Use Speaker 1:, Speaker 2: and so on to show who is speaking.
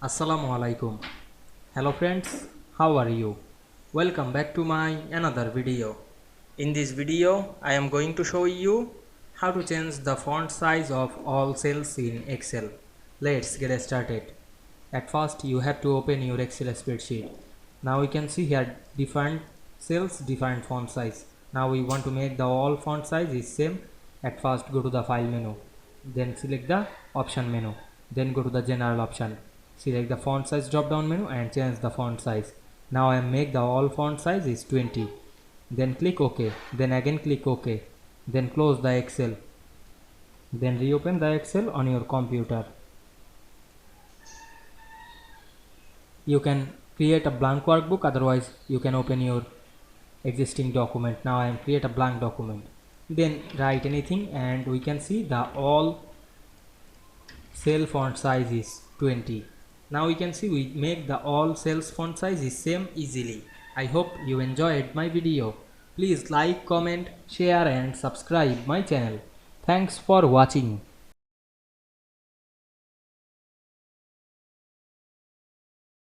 Speaker 1: Assalamu Walaikum. Hello friends, how are you? Welcome back to my another video. In this video, I am going to show you how to change the font size of all cells in Excel. Let's get started. At first, you have to open your Excel spreadsheet. Now you can see here different cells, different font size. Now we want to make the all font size is same. At first, go to the file menu, then select the option menu, then go to the general option. Select the font size drop down menu and change the font size. Now I make the all font size is 20. Then click OK. Then again click OK. Then close the Excel. Then reopen the Excel on your computer. You can create a blank workbook, otherwise you can open your existing document. Now I am create a blank document. Then write anything and we can see the all cell font size is 20. Now we can see we make the all cells font size is same easily. I hope you enjoyed my video. Please like, comment, share and subscribe my channel. Thanks for watching.